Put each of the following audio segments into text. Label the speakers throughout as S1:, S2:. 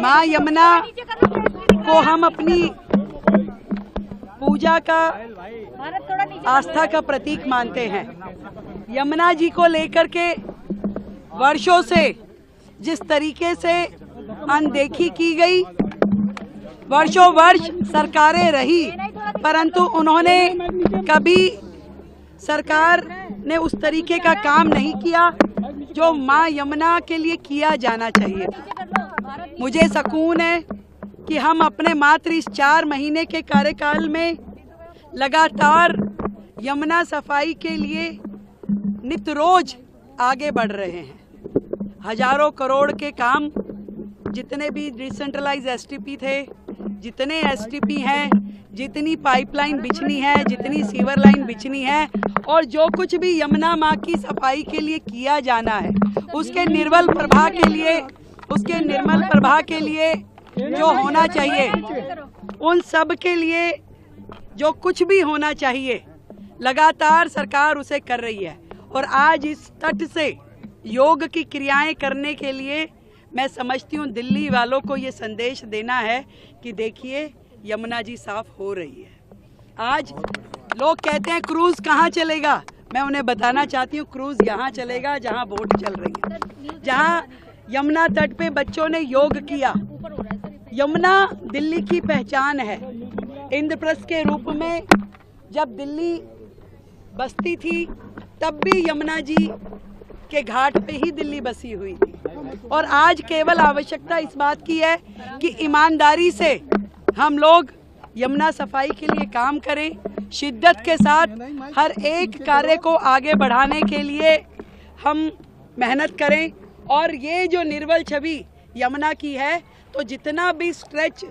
S1: माँ यमुना को हम अपनी पूजा का, आस्था का प्रतीक मानते हैं। यमुना जी को लेकर के वर्षों से जिस तरीके से अनदेखी की गई, वर्षों वर्ष सरकारें रही, परंतु उन्होंने कभी, सरकार ने उस तरीके का काम नहीं किया जो माँ यमुना के लिए किया जाना चाहिए। मुझे सुकून है कि हम अपने मात्र इस 4 महीने के कार्यकाल में लगातार यमुना सफाई के लिए नित रोज आगे बढ़ रहे हैं। हजारों करोड़ के काम, जितने भी डिसेंट्रलाइज एसटीपी थे, जितने एसटीपी हैं, जितनी पाइपलाइन बिछनी है, जितनी सीवर लाइन बिछनी है, और जो कुछ भी यमुना माँ की सफाई के लिए किया जाना है, उसके निर्मल प्रभा के लिए जो होना चाहिए, उन सब के लिए जो कुछ भी होना चाहिए, लगातार सरकार उसे कर रही है। और आज इस तट से योग की क्रियाएं करने के लिए मैं समझती हूँ दिल्ली वालों को ये संदेश देना है कि देखिए यमुना जी साफ हो रही है। आज लोग कहते हैं क्रूज कहाँ चलेगा, मैं उन्हें बताना चाहती हूँ क्रूज यहाँ चलेगा जहाँ बोट चल रही है, जहाँ यमुना तट पे बच्चों ने योग किया। यमुना दिल्ली की पहचान है। इंद्रप्रस्थ के रूप में जब दिल्ली बसती थी, तब भी यमुना जी के घाट पे ही दिल्ली बसी हुई थी। और आज केवल आवश्यकता इस बात की है कि ईमानदारी से हम लोग यमुना सफाई के लिए काम करें, शिद्दत के साथ हर एक कार्य को आगे बढ़ाने के लिए हम मेहनत करें। और ये जो निर्मल छवि यमुना की है, तो जितना भी स्ट्रेच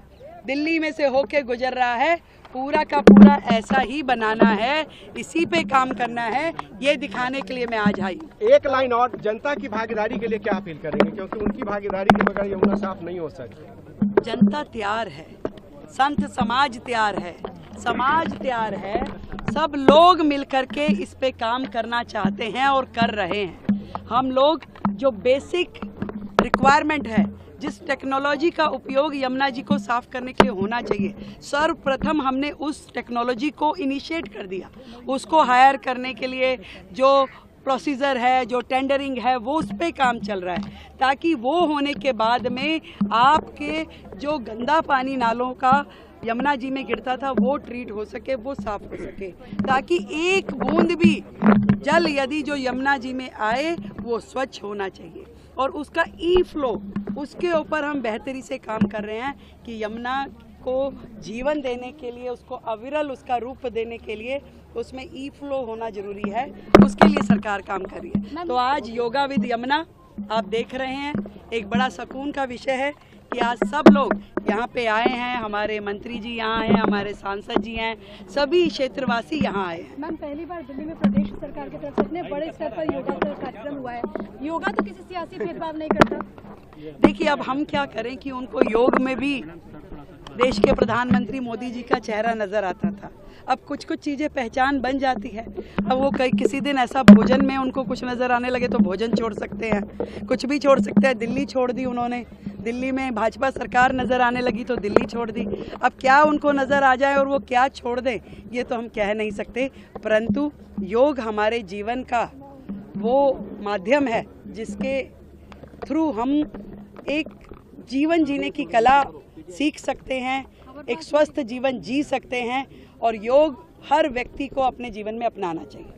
S1: दिल्ली में से होके गुजर रहा है, पूरा का पूरा ऐसा ही बनाना है, इसी पे काम करना है, ये दिखाने के लिए मैं आज आई।
S2: एक लाइन और, जनता की भागीदारी के लिए क्या अपील करेंगे, क्योंकि उनकी भागीदारी के बगैर यमुना साफ नहीं हो सकती।
S1: जनता तैयार है, संत समाज तैयार है, समाज तैयार है, सब लोग मिलकर के इस पे काम करना चाहते हैं और कर रहे हैं। हम लोग जो बेसिक रिक्वायरमेंट है, जिस टेक्नोलॉजी का उपयोग यमुना जी को साफ करने के लिए होना चाहिए, सर्वप्रथम हमने उस टेक्नोलॉजी को इनिशिएट कर दिया। उसको हायर करने के लिए जो प्रोसीजर है, जो टेंडरिंग है, वो उस पर काम चल रहा है, ताकि वो होने के बाद में आपके जो गंदा पानी नालों का यमुना जी में गिरता था, वो ट्रीट हो सके, वो साफ हो सके, ताकि एक बूंद भी जल यदि जो यमुना जी में आए वो स्वच्छ होना चाहिए। और उसका ई फ्लो, उसके ऊपर हम बेहतरी से काम कर रहे हैं कि यमुना को जीवन देने के लिए, उसको अविरल उसका रूप देने के लिए उसमें ई फ्लो होना जरूरी है, उसके लिए सरकार काम कर रही है। तो आज योगा विद यमुना आप देख रहे हैं, एक बड़ा सुकून का विषय है कि आज सब लोग यहाँ पे आए हैं, हमारे मंत्री जी यहाँ हैं, हमारे सांसद जी हैं, सभी क्षेत्रवासी यहाँ आए हैं।
S3: मैम, पहली बार दिल्ली में प्रदेश सरकार की तरफ से इतने बड़े स्तर पर योगा का कार्यक्रम हुआ है। योगा तो किसी सियासी भेदभाव नहीं करता।
S1: देखिए, अब हम क्या करें कि उनको योग में भी देश के प्रधानमंत्री मोदी जी का चेहरा नजर आता था। अब कुछ कुछ चीज़ें पहचान बन जाती है। अब वो किसी दिन ऐसा भोजन में उनको कुछ नज़र आने लगे तो भोजन छोड़ सकते हैं, कुछ भी छोड़ सकते हैं। दिल्ली छोड़ दी उन्होंने, दिल्ली में भाजपा सरकार नज़र आने लगी तो दिल्ली छोड़ दी। अब क्या उनको नज़र आ जाए और वो क्या छोड़ दें, ये तो हम कह नहीं सकते, परंतु योग हमारे जीवन का वो माध्यम है जिसके थ्रू हम एक जीवन जीने की कला सीख सकते हैं, एक स्वस्थ जीवन जी सकते हैं, और योग हर व्यक्ति को अपने जीवन में अपनाना चाहिए।